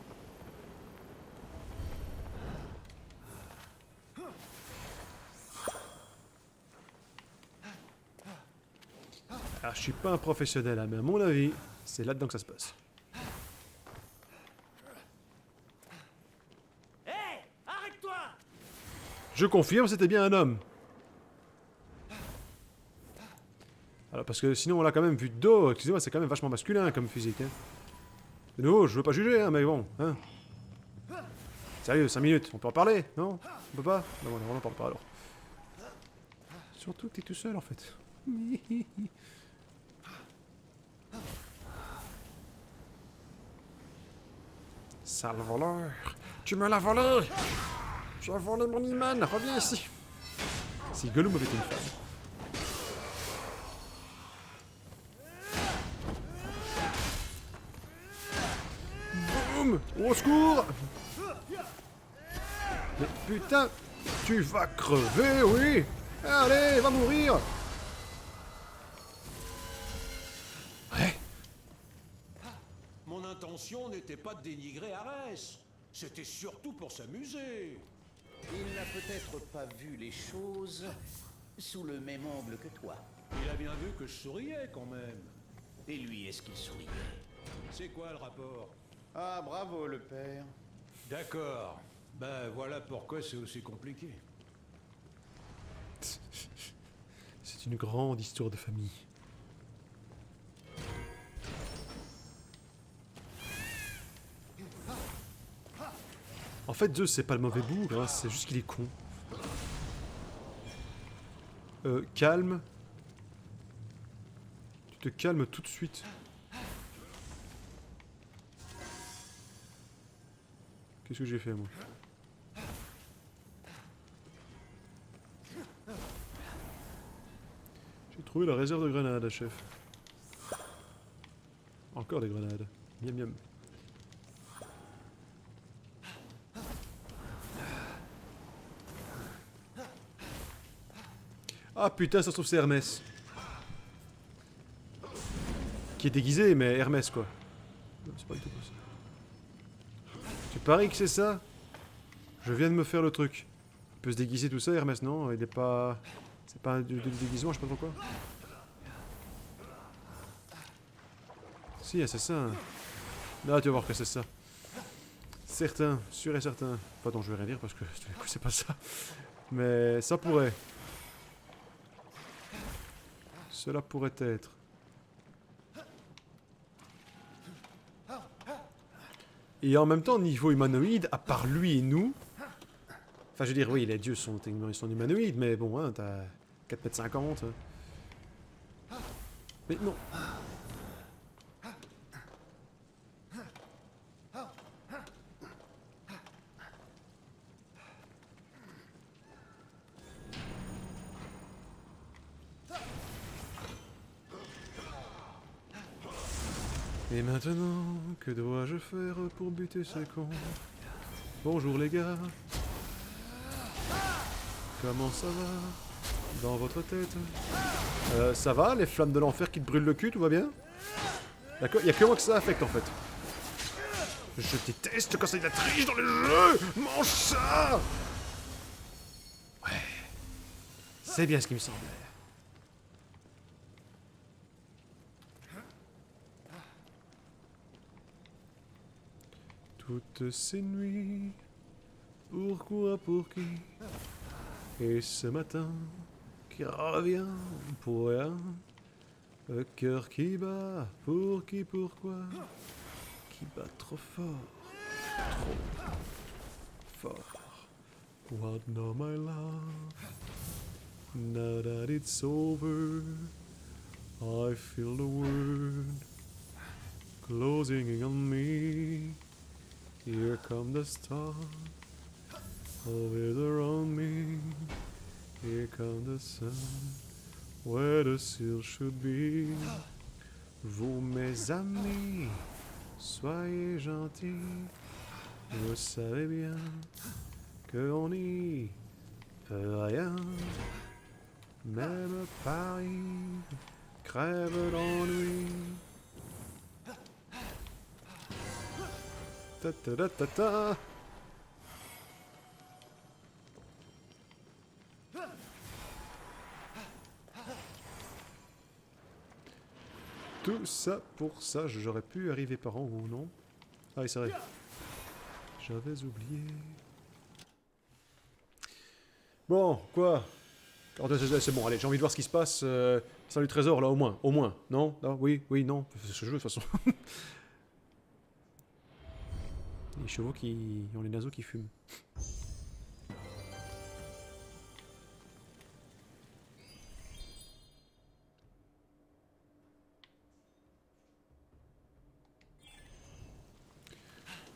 [SPEAKER 1] Alors, je suis pas un professionnel, hein, mais à mon avis, c'est là-dedans que ça se passe.
[SPEAKER 2] Hé, arrête-toi!
[SPEAKER 1] Je confirme, c'était bien un homme. Alors, parce que sinon, on l'a quand même vu de dos. Excusez-moi, c'est quand même vachement masculin comme physique. Hein. De nouveau, je veux pas juger, hein, mais bon. Hein. Sérieux, 5 minutes, on peut en parler, non? On peut pas? Non, on en parle pas alors. Surtout que t'es tout seul en fait. Sale voleur! Tu me l'as volé! Tu as volé mon iman! Reviens ici! Si Gollum avait été une femme. Boum! Au secours! Mais putain! Tu vas crever, oui! Allez, va mourir! Ouais.
[SPEAKER 3] Mon intention n'était pas de dénigrer Arès. C'était surtout pour s'amuser.
[SPEAKER 2] Il n'a peut-être pas vu les choses sous le même angle que toi.
[SPEAKER 3] Il a bien vu que je souriais quand même.
[SPEAKER 2] Et lui, est-ce qu'il souriait?
[SPEAKER 3] C'est quoi le rapport?
[SPEAKER 2] Ah, bravo, le père.
[SPEAKER 3] D'accord. Ben voilà pourquoi c'est aussi compliqué.
[SPEAKER 1] C'est une grande histoire de famille. En fait, Zeus, c'est pas le mauvais bougre, hein, c'est juste qu'il est con. Calme. Tu te calmes tout de suite. Qu'est-ce que j'ai fait, moi? J'ai trouvé la réserve de grenades, chef. Encore des grenades. Miam miam. Ah putain, ça se trouve c'est Hermès. Qui est déguisé, mais Hermès quoi. Non, c'est pas du tout ça. Tu paries que c'est ça? Je viens de me faire le truc. Il peut se déguiser tout ça, Hermès, non? Il est pas... C'est pas du déguisement, je sais pas pourquoi. Si, c'est ça. Là, tu vas voir que c'est ça. Certain, sûr et certain. Enfin, non, je vais rien dire parce que c'est pas ça. Mais ça pourrait. Cela pourrait être. Et en même temps, niveau humanoïde, à part lui et nous... Enfin, je veux dire, oui, les dieux sont humanoïdes, mais bon, hein, t'as 4,50 m. Mais non. Et maintenant, que dois-je faire pour buter ces cons? Bonjour les gars. Comment ça va? Dans votre tête? Ça va, les flammes de l'enfer qui te brûlent le cul, tout va bien? D'accord, il y a que moi que ça affecte en fait. Je déteste quand c'est de la triche dans les jeux! Mange ça! Ouais. C'est bien ce qui me semblait. Toutes ces nuits, pourquoi, pour qui? Et ce matin, qui revient pour rien? Le cœur qui bat, pour qui, pourquoi? Qui bat trop fort, trop fort. What now, my love? Now that it's over, I feel the world closing in on me. Here come the stars, always around me. Here come the sun, where the seal should be. Vous, mes amis, soyez gentils. Vous savez bien qu'on n'y peut rien. Même Paris crève d'ennui. Ta ta ta ta ta. Tout ça pour ça, j'aurais pu arriver par en haut, non? Ah oui, c'est vrai. J'avais oublié. Bon, quoi? C'est bon, allez, j'ai envie de voir ce qui se passe. Salut trésor, là, au moins, non? Là, oui, non, c'est ce que je veux, de toute façon. Les chevaux qui ont les naseaux qui fument.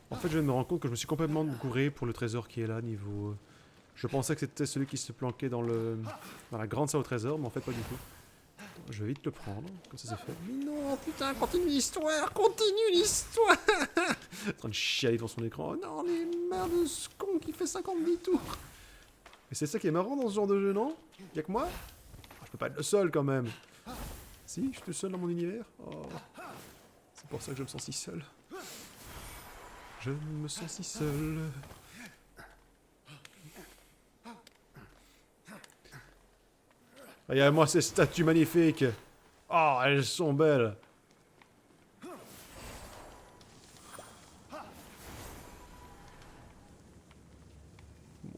[SPEAKER 1] En fait, je viens de me rendre compte que je me suis complètement gouré pour le trésor qui est là, niveau... Je pensais que c'était celui qui se planquait dans la grande salle au trésor, mais en fait pas du tout. Je vais vite le prendre, comme ça c'est fait. Mais non, putain, continue l'histoire! En train de chialer devant son écran. Oh non, les merdes de ce con qui fait 50 tours! Mais c'est ça qui est marrant dans ce genre de jeu, non? Y'a que moi? Je peux pas être le seul quand même. Si, je suis le seul dans mon univers? Oh. C'est pour ça que je me sens si seul. Je me sens si seul. Regarde-moi ces statues magnifiques. Oh, elles sont belles.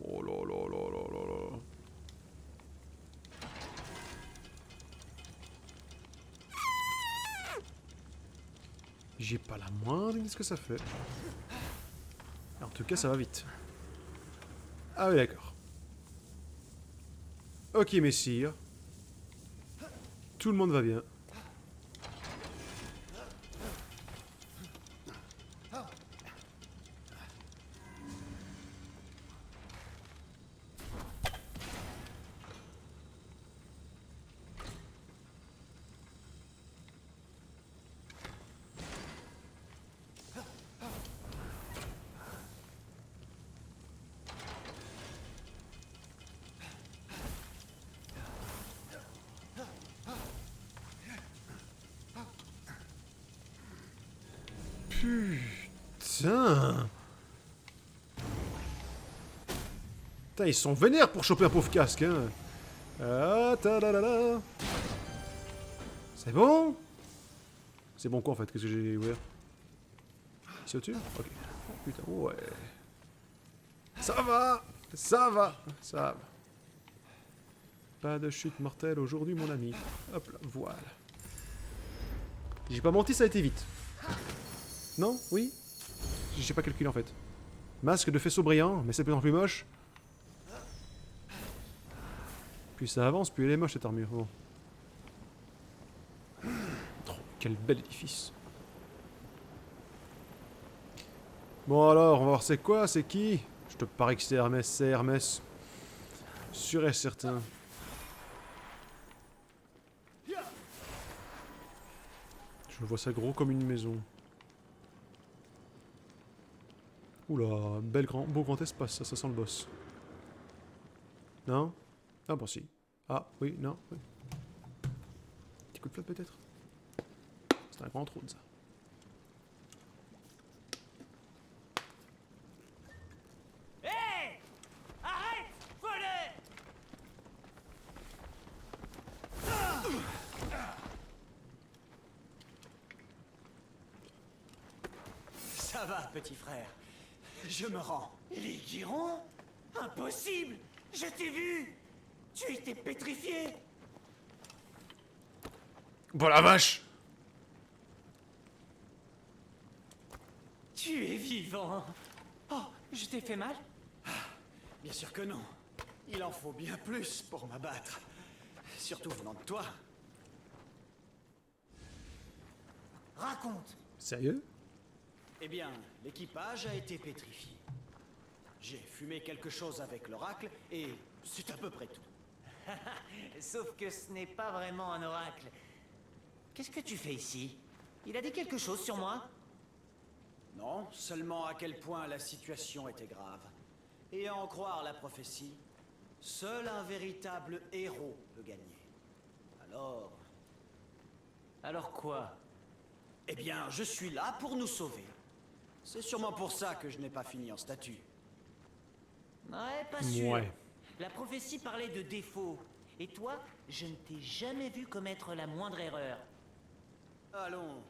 [SPEAKER 1] Oh là là là là là là. J'ai pas la moindre idée de ce que ça fait. En tout cas, ça va vite. Ah oui, d'accord. Ok, messire. Tout le monde va bien. Putain. Putain, ils sont vénères pour choper un pauvre casque, hein. Ah, ta-da-da-da. C'est bon? C'est bon quoi en fait? Qu'est-ce que j'ai ouvert? Ici au-dessus? Ok. Oh, putain, ouais. Ça va! Ça va! Ça va. Pas de chute mortelle aujourd'hui, mon ami. Hop là, voilà. J'ai pas menti, ça a été vite. Non? Oui? J'ai pas calculé en fait. Masque de faisceau brillant, mais c'est de plus en plus moche. Plus ça avance, plus elle est moche cette armure. Bon. Oh, quel bel édifice. Bon alors, on va voir c'est quoi, c'est qui? Je te parie que c'est Hermès, c'est Hermès. Sûr et certain. Je vois ça gros comme une maison. Oula, beau grand espace, ça sent le boss. Non? Ah bon si. Ah oui, non, oui. Petit coup de flotte peut-être? C'est un grand trône ça.
[SPEAKER 4] Hé! Arrête! Voleur!
[SPEAKER 2] Ça va, petit frère. Je me rends.
[SPEAKER 4] Les Girons? Impossible! Je t'ai vu! Tu étais pétrifié!
[SPEAKER 1] Bon la vache!
[SPEAKER 4] Tu es vivant! Oh, je t'ai fait mal?
[SPEAKER 2] Bien sûr que non. Il en faut bien plus pour m'abattre. Surtout venant de toi.
[SPEAKER 4] Raconte!
[SPEAKER 1] Sérieux?
[SPEAKER 2] Eh bien, l'équipage a été pétrifié. J'ai fumé quelque chose avec l'oracle et c'est à peu près tout.
[SPEAKER 4] Sauf que ce n'est pas vraiment un oracle. Qu'est-ce que tu fais ici? Il a dit quelque chose sur moi?
[SPEAKER 2] Non, seulement à quel point la situation était grave. Et à en croire la prophétie, seul un véritable héros peut gagner. Alors...
[SPEAKER 4] Alors quoi?
[SPEAKER 2] Eh bien, je suis là pour nous sauver. C'est sûrement pour ça que je n'ai pas fini en statue.
[SPEAKER 4] Ouais, pas sûr.
[SPEAKER 1] Ouais.
[SPEAKER 4] La prophétie parlait de défauts. Et toi, je ne t'ai jamais vu commettre la moindre erreur.
[SPEAKER 2] Allons,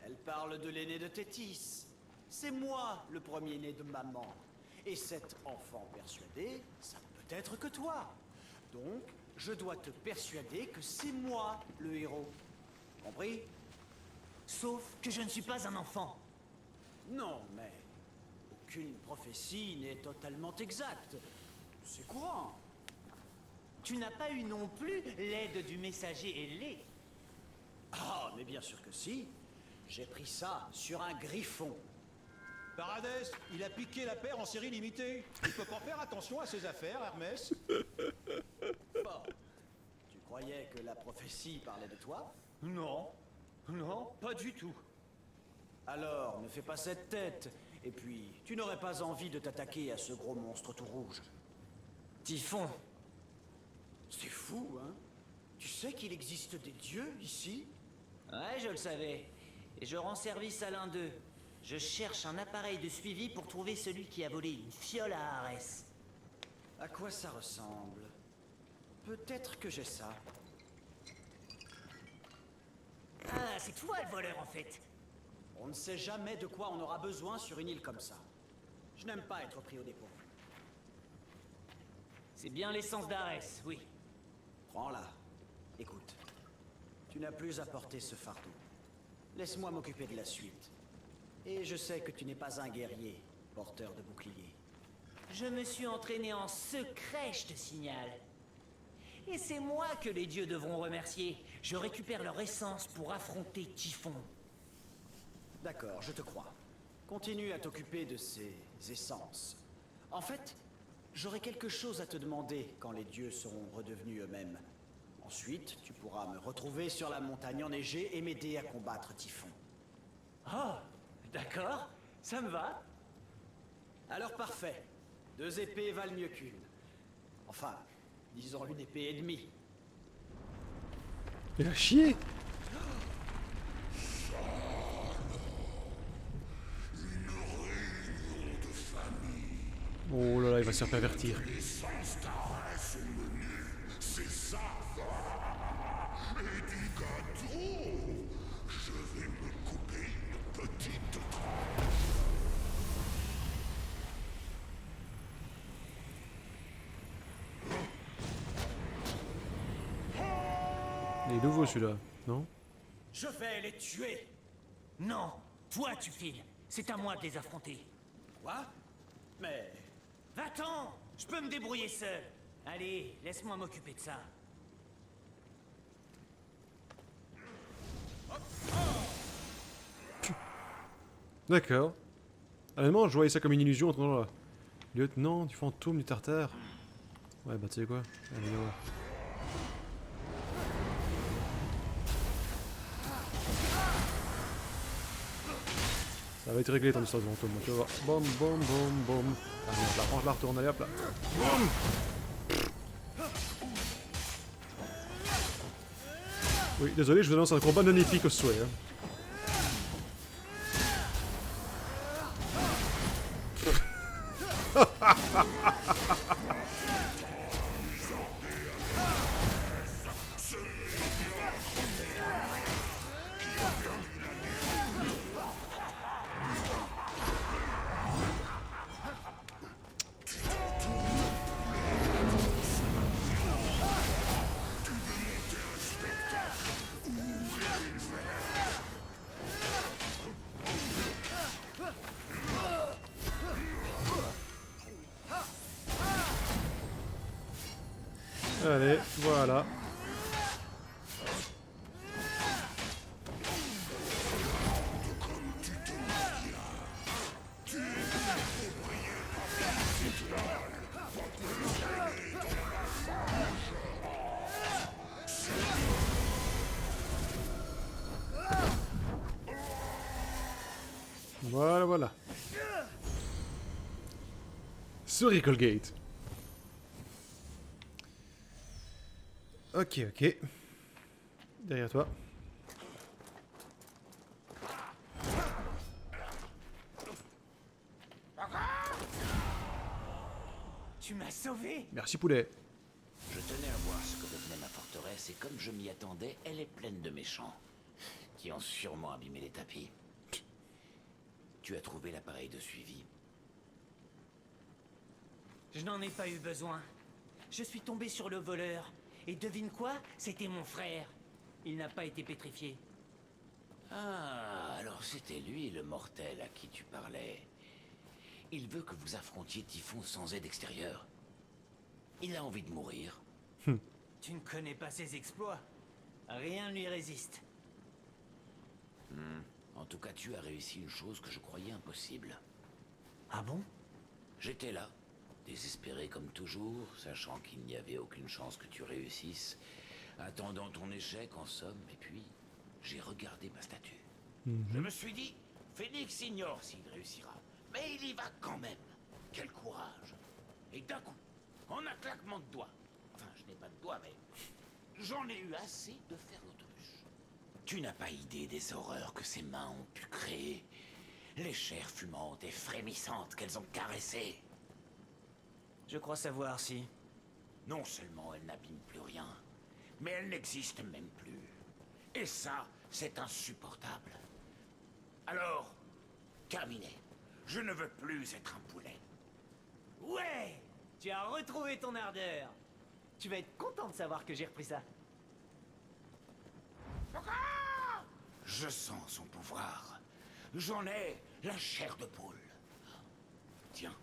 [SPEAKER 2] elle parle de l'aîné de Tétis. C'est moi le premier-né de maman. Et cet enfant persuadé, ça ne peut être que toi. Donc, je dois te persuader que c'est moi le héros. Compris?
[SPEAKER 4] Sauf que je ne suis pas un enfant.
[SPEAKER 2] Non, mais aucune prophétie n'est totalement exacte. C'est courant.
[SPEAKER 4] Tu n'as pas eu non plus l'aide du messager ailé.
[SPEAKER 2] Ah, mais bien sûr que si. J'ai pris ça sur un griffon.
[SPEAKER 3] Paradès, il a piqué la paire en série limitée. Il peut pas faire attention à ses affaires, Hermès.
[SPEAKER 2] Bon. Tu croyais que la prophétie parlait de toi?
[SPEAKER 4] Non. Non, pas du tout.
[SPEAKER 2] Alors, ne fais pas cette tête. Et puis, tu n'aurais pas envie de t'attaquer à ce gros monstre tout rouge.
[SPEAKER 4] Typhon.
[SPEAKER 2] C'est fou, hein? Tu sais qu'il existe des dieux ici?
[SPEAKER 4] Ouais, je le savais. Et je rends service à l'un d'eux. Je cherche un appareil de suivi pour trouver celui qui a volé une fiole à Arès.
[SPEAKER 2] À quoi ça ressemble? Peut-être que j'ai ça.
[SPEAKER 4] Ah, c'est toi le voleur en fait.
[SPEAKER 2] On ne sait jamais de quoi on aura besoin sur une île comme ça. Je n'aime pas être pris au dépôt.
[SPEAKER 4] C'est bien l'essence d'Arès, oui.
[SPEAKER 2] Prends-la. Écoute, tu n'as plus à porter ce fardeau. Laisse-moi m'occuper de la suite. Et je sais que tu n'es pas un guerrier, porteur de bouclier.
[SPEAKER 4] Je me suis entraîné en secret, je te signale. Et c'est moi que les dieux devront remercier. Je récupère leur essence pour affronter Typhon.
[SPEAKER 2] D'accord, je te crois. Continue à t'occuper de ces essences. En fait, j'aurai quelque chose à te demander quand les dieux seront redevenus eux-mêmes. Ensuite, tu pourras me retrouver sur la montagne enneigée et m'aider à combattre Typhon.
[SPEAKER 4] Oh, d'accord, ça me va.
[SPEAKER 2] Alors parfait. 2 épées valent mieux qu'une. Enfin, disons une épée et demie.
[SPEAKER 1] Il a chier! va se faire pervertir. Il est nouveau celui-là, non?
[SPEAKER 2] Je vais les tuer.
[SPEAKER 4] Non, toi tu files. C'est à moi de les affronter.
[SPEAKER 2] Quoi? Mais...
[SPEAKER 4] Va-t'en, je peux me débrouiller seul. Allez, laisse-moi m'occuper de ça.
[SPEAKER 1] D'accord. Honnêtement, je voyais ça comme une illusion en entendant là. Lieutenant du fantôme du Tartare. Ouais, bah tu sais quoi? Allez, viens voir. Ça va être réglé ton histoire de fantôme, tu vas voir. Bom, bom, bom, bom. Ah merde, la range la retourne, allez hop là. Bom. Oui, désolé, je vous annonce un combat non épique au souhait. Hein. Allez, voilà. Voilà, voilà. Sur Colgate. Ok, ok. Derrière toi.
[SPEAKER 4] Tu m'as sauvé.
[SPEAKER 1] Merci poulet.
[SPEAKER 5] Je tenais à voir ce que devenait ma forteresse et comme je m'y attendais, elle est pleine de méchants qui ont sûrement abîmé les tapis. Tu as trouvé l'appareil de suivi?
[SPEAKER 4] Je n'en ai pas eu besoin. Je suis tombé sur le voleur. Et devine quoi? C'était mon frère. Il n'a pas été pétrifié.
[SPEAKER 5] Ah, alors c'était lui le mortel à qui tu parlais. Il veut que vous affrontiez Typhon sans aide extérieure. Il a envie de mourir.
[SPEAKER 4] Tu ne connais pas ses exploits. Rien ne lui résiste.
[SPEAKER 5] En tout cas, tu as réussi une chose que je croyais impossible.
[SPEAKER 4] Ah bon?
[SPEAKER 5] J'étais là, désespéré comme toujours, sachant qu'il n'y avait aucune chance que tu réussisses, attendant ton échec en somme, et puis j'ai regardé ma statue. Je me suis dit, Phénix ignore s'il réussira, mais il y va quand même. Quel courage! Et d'un coup, en un claquement de doigts, enfin je n'ai pas de doigts, mais j'en ai eu assez de faire l'autruche. Tu n'as pas idée des horreurs que ses mains ont pu créer, les chairs fumantes et frémissantes qu'elles ont caressées.
[SPEAKER 4] Je crois savoir si...
[SPEAKER 5] Non seulement elle n'abîme plus rien, mais elle n'existe même plus. Et ça, c'est insupportable. Alors, terminé. Je ne veux plus être un poulet.
[SPEAKER 4] Ouais! Tu as retrouvé ton ardeur. Tu vas être content de savoir que j'ai repris ça.
[SPEAKER 5] Je sens son pouvoir. J'en ai la chair de poule. Tiens,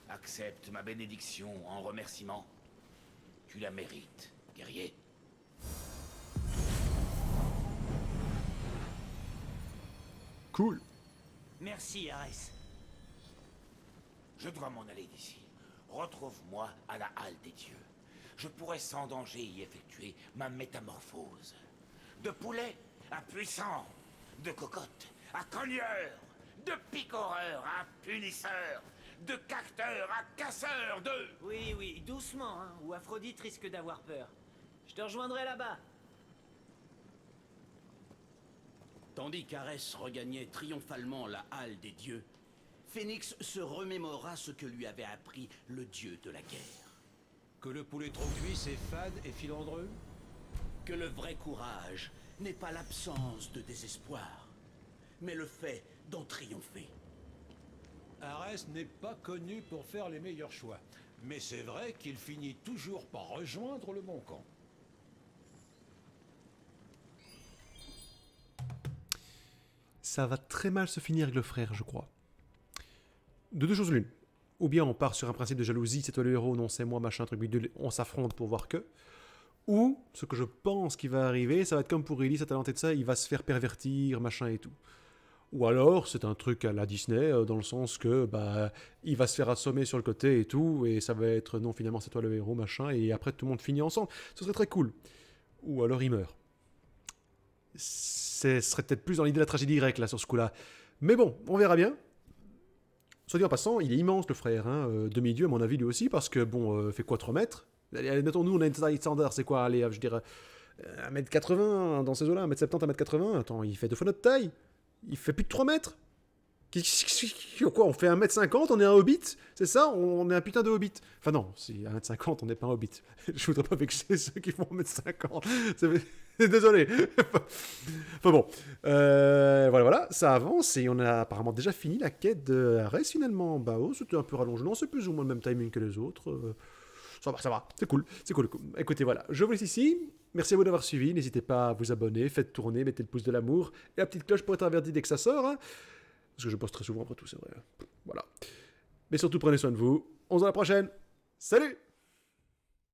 [SPEAKER 5] accepte ma bénédiction en remerciement. Tu la mérites, guerrier.
[SPEAKER 1] Cool.
[SPEAKER 4] Merci, Ares.
[SPEAKER 5] Je dois m'en aller d'ici. Retrouve-moi à la halle des dieux. Je pourrais sans danger y effectuer ma métamorphose. De poulet à puissant, de cocotte à cogneur, de picoreur à punisseur, de cacteur à casseur, de...
[SPEAKER 4] Oui, oui, doucement, hein, ou Aphrodite risque d'avoir peur. Je te rejoindrai là-bas.
[SPEAKER 2] Tandis qu'Arès regagnait triomphalement la halle des dieux, Phénix se remémora ce que lui avait appris le dieu de la guerre.
[SPEAKER 3] Que le poulet trop cuit, c'est fade et filandreux?
[SPEAKER 2] Que le vrai courage n'est pas l'absence de désespoir, mais le fait d'en triompher.
[SPEAKER 3] Arès n'est pas connu pour faire les meilleurs choix. Mais c'est vrai qu'il finit toujours par rejoindre le bon camp.
[SPEAKER 1] Ça va très mal se finir avec le frère, je crois. De deux choses l'une. Ou bien on part sur un principe de jalousie, c'est toi le héros, non c'est moi, machin, truc bidule, on s'affronte pour voir que. Ou, ce que je pense qui va arriver, ça va être comme pour Ellie, cette de ça, il va se faire pervertir, machin et tout. Ou alors, c'est un truc à la Disney, dans le sens que, bah, il va se faire assommer sur le côté et tout, et ça va être, non, finalement, c'est toi le héros, machin, et après, tout le monde finit ensemble. Ce serait très cool. Ou alors, il meurt. Ce serait peut-être plus dans l'idée de la tragédie grecque, là, sur ce coup-là. Mais bon, on verra bien. Soit dit en passant, il est immense, le frère, hein, demi-dieu, à mon avis, lui aussi, parce que, bon, fait quoi, 3 mètres? Allez, nous, on a une taille standard, c'est quoi? Allez, je dirais, 1m80, dans ces eaux-là, 1m70, 1m80, attends, il fait 2 fois notre taille. Il fait plus de 3 mètres. Quoi, on fait 1m50, on est un hobbit? C'est ça? On est un putain de hobbit. Enfin non, si 1m50, on n'est pas un hobbit. Je voudrais pas vexer ceux qui font 1m50. Désolé. Enfin bon. Voilà, ça avance et on a apparemment déjà fini la quête de Arès finalement. Bah oh, c'était un peu rallongé. Non, c'est plus ou moins le même timing que les autres. Ça va, c'est cool. Écoutez, voilà, je vous laisse ici. Merci à vous d'avoir suivi. N'hésitez pas à vous abonner, faites tourner, mettez le pouce de l'amour et la petite cloche pour être averti dès que ça sort. Hein, parce que je poste très souvent après tout, c'est vrai. Voilà. Mais surtout, prenez soin de vous. On se voit à la prochaine. Salut!